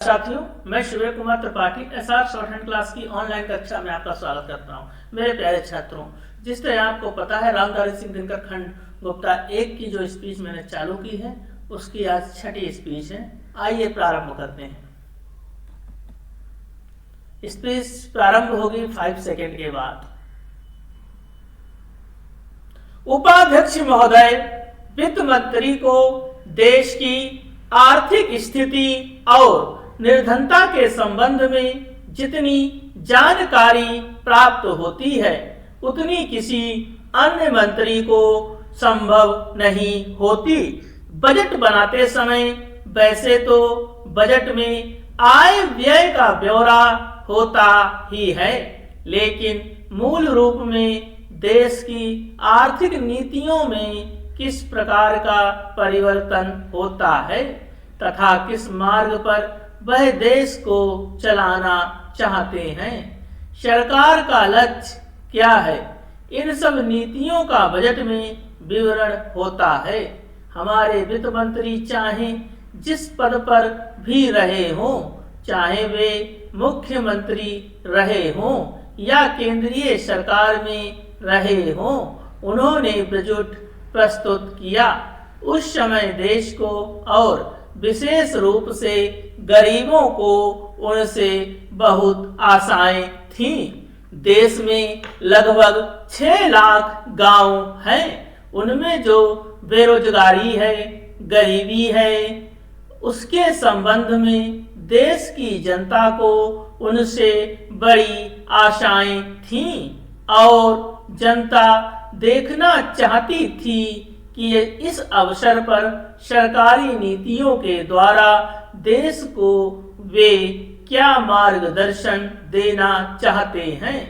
साथियों, मैं Shiv Kumar Tripathi SR shorthand class की ऑनलाइन कक्षा में आपका स्वागत करता हूं। मेरे प्यारे छात्रों, जिस तरह आपको पता है रामधारी सिंह दिनकर खंड गुप्ता 1 की जो स्पीच मैंने चालू की है उसकी आज 6ठी स्पीच है। आइए प्रारंभ करते हैं। स्पीच प्रारंभ होगी 5 सेकेंड के बाद। उपाध्यक्ष महोदय, वित्त मंत्री को देश की आर्थिक स्थिति और निर्धनता के संबंध में जितनी जानकारी प्राप्त होती है उतनी किसी अन्य मंत्री को संभव नहीं होती। बजट बनाते समय वैसे तो बजट में आय व्यय का ब्यौरा होता ही है, लेकिन मूल रूप में देश की आर्थिक नीतियों में किस प्रकार का परिवर्तन होता है तथा किस मार्ग पर वह देश को चलाना चाहते हैं, सरकार का लक्ष्य क्या है, इन सब नीतियों का बजट में विवरण होता है। हमारे वित्त मंत्री चाहे जिस पद पर भी रहे हों, चाहे वे मुख्यमंत्री रहे हों या केंद्रीय सरकार में रहे हों, उन्होंने बजट प्रस्तुत किया उस समय देश को और विशेष रूप से गरीबों को उनसे बहुत आशाएं थीं। देश में लगभग 6 लाख गांव हैं। उनमें जो बेरोजगारी है, गरीबी है, उसके संबंध में देश की जनता को उनसे बड़ी आशाएं थीं और जनता देखना चाहती थी कि इस अवसर पर सरकारी नीतियों के द्वारा देश को वे क्या मार्गदर्शन देना चाहते हैं।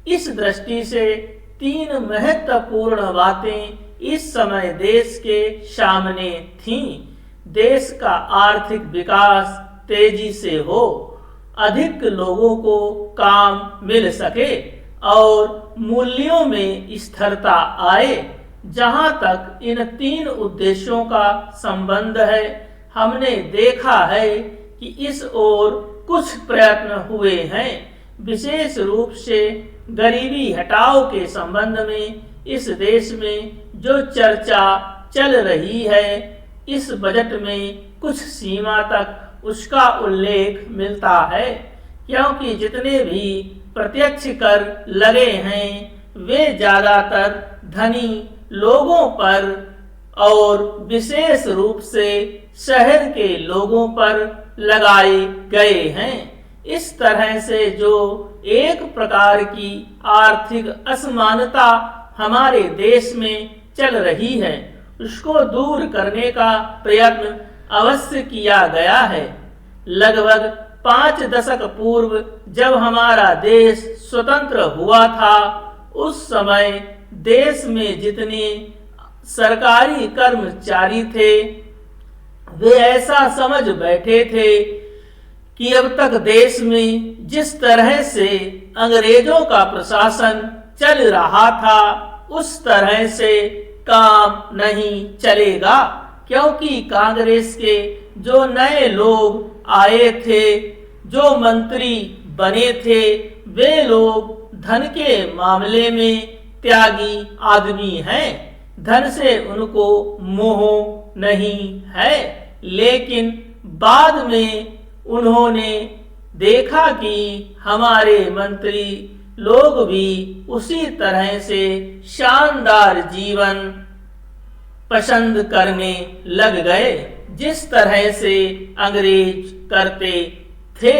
इस दृष्टि से 3 महत्वपूर्ण बातें इस समय देश के सामने थीं। देश का आर्थिक विकास तेजी से हो, अधिक लोगों को काम मिल सके और मूल्यों में स्थिरता आए। जहां तक इन 3 उद्देश्यों का संबंध है, हमने देखा है कि इस ओर कुछ प्रयत्न हुए हैं। विशेष रूप से गरीबी हटाओ के संबंध में इस देश में जो चर्चा चल रही है, इस बजट में कुछ सीमा तक उसका उल्लेख मिलता है, क्योंकि जितने भी प्रत्यक्ष कर लगे हैं वे ज्यादातर धनी लोगों पर और विशेष रूप से शहर के लोगों पर लगाए गए हैं। इस तरह से जो एक प्रकार की आर्थिक असमानता हमारे देश में चल रही है, उसको दूर करने का प्रयत्न अवश्य किया गया है। लगभग 5 दशक पूर्व जब हमारा देश स्वतंत्र हुआ था, उस समय देश में जितने सरकारी कर्मचारी थे वे ऐसा समझ बैठे थे कि अब तक देश में जिस तरह से अंग्रेजों का प्रशासन चल रहा था उस तरह से काम नहीं चलेगा, क्योंकि कांग्रेस के जो नए लोग आए थे, जो मंत्री बने थे, वे लोग धन के मामले में त्यागी आदमी हैं। धन से उनको मोह नहीं है, लेकिन बाद में उन्होंने देखा कि हमारे मंत्री लोग भी उसी तरह से शानदार जीवन पसंद करने लग गए जिस तरह से अंग्रेज करते थे।